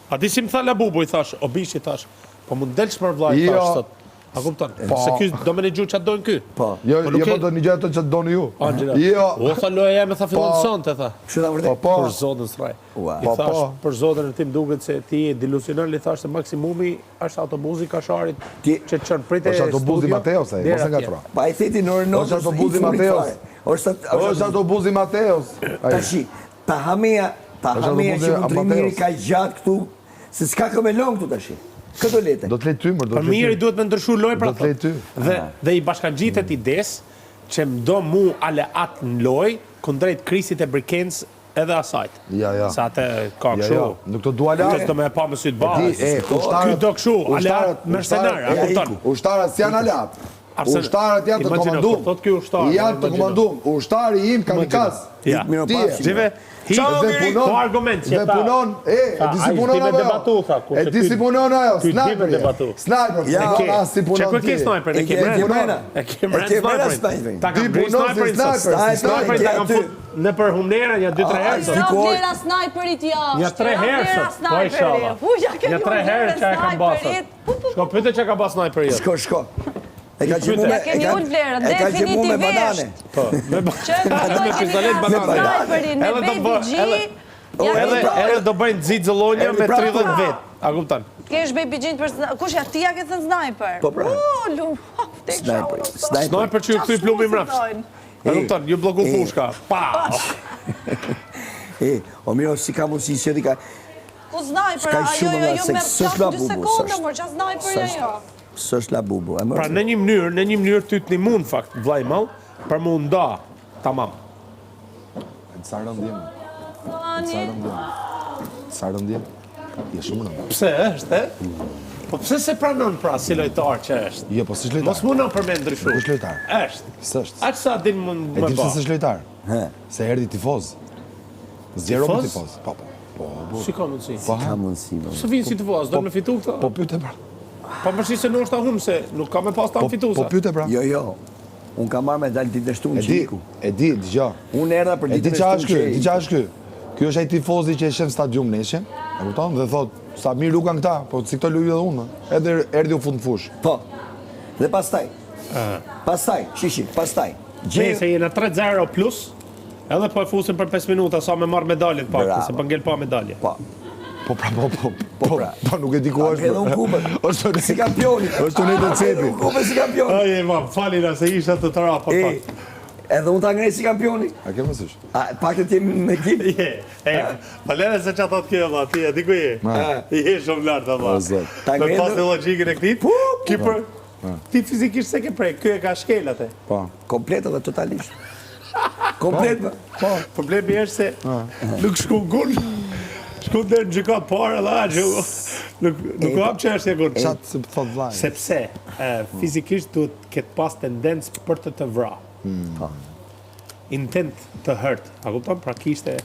A di si më tha Labubu, i thash, o bishi, thash, po mund delsh për vllai, thash, sot. A kupton? Se ky do me një gjuhë që dojnë ky. Po. Jo, po do një gjë ato që doni ju. Jo. O, tha loja jeme, tha fillon sonte, tha. Kështu ta vërtet. Për zotën sraj. I thash, për zotën e tim duket se ti je delusional, i thash se maksimumi është autobusi Kasharit që çon pritë studio. Është autobusi Mateos, ai, mos e ngatro. Pa i theti në orën 9. Është autobusi Mateos. Është autobusi Mateos. Tashi, ta hamia që mund të mirë ka gjatë këtu, se s'ka këmelon këtu tashi. Këtë lete. Do të lejtë ty, mërë, do të lejtë ty. Për mirë i duhet me ndryshu loj pra do të lejtë ty. Dhe i bashkangjitet ides që më do mu aleat në loj kundrejt Krisit e Brikens edhe asajt. Ja. Sa atë ka këshu. Nuk të dua aleat. Këtë do me e pa më sytë balë. Këtë do këshu, aleat mercenar, a kupton. Ushtarët s'janë aleat. Ushtarët janë të komandum. Janë të komandum. Ushtari im kamikaz. Gjive, po argument që ta... E di si punon ajo. E di si punon ajo. Sniper. Ja, si punon ti. Që kërë ke sniper? E ke mërën sniperin. Ta kam bërë sniperin sot. Sniperin ta kam fut në për humnera një 2-3 herë sot. Sa vlera sniperit jashtë. Një 3 herë sot. Po i shala. Një 3 herë që e kam basët. Shko pyte që ka bas sniper jetë. Shko. E ka gjimu me keni ullë vlerë, definitivisht. Po, me pistolet banane. Me baby G. Edhe do bëjnë zitë zëllonja me 30 vetë. A kuptan? Kesh baby G për... Kush ja ti ja ke thënë sniper? Po pra. Sniper që ju këthy plumi mrafsh. A kuptan, ju bloku fushka. Pa! O miro, si ka mundësi që ka... Ku sniper, ajo me 2 sekonda, mërë që sniper ajo. S'është Labubu. Pra në një mënyrë ty të një mund, fakt, vlaj mal, për mu nda, tamam. Sa rëndim. Sa rëndim. Je shumë rëndim. Pse është, e? Po pse se pranon pra, si lojtar që është? Jo, po si lojtar. Mos mundon për me ndryshu. Kush lojtar? Është. S'është. Aqë sa din mund me E di ba. pse s'është lojtar? Se erdi tifoz. Zgjero me tifoz. Po. Si ka mundësi? Ka mundësi. Se vinë si tifoz, do me fitu këta? Po pyte pra. Pa përshri se në është ta humë se nuk ka me pas ta fitusa. Po pyte pra. Jo. Unë ka marrë me dalë ditë dështu në qiku. E di, digja. Unë erda për ditë dështu në qiku. Di qa është ky? Ky është ai tifozi që e shef stadium neshin, e kupton? Dhe thot, sa mirë lukan këta, po si këto luaj edhe unë. Edhe erdi u fund fush. Po. Dhe pastaj. Pastaj. Se jena 3-0 plus, edhe po e fusin për 5 minuta sa me marrë medaljet pak, se për ngell pa medalje. Po, nuk e di ku është. Edhe unë kupët. Si kampioni. është të nejtë të cepi. Kupët si kampioni. Aje, ma, falina se isha të të rapa pak. Edhe unë ta ngrej si kampioni. A ke mësysh? Pak të tjemi me ekip. Palene se që atot kjo, ma, ti, a di ku je? Je shumë lartë, ma. Me pas në logikën e këtit, Kipër, ti fizikisht se ke prej, kjo e ka shkelat e. Komplet edhe totalisht. Komplet, po. Problemi është se nuk shku gunë. Shku dhe në gjykat parë dhe aqë, nuk hapë që është e gunë. Qatë se për thot vlajnë. Sepse, fizikisht duhet këtë pas tendencë për të vra. Intent të hërt. A kupton? Pra kishte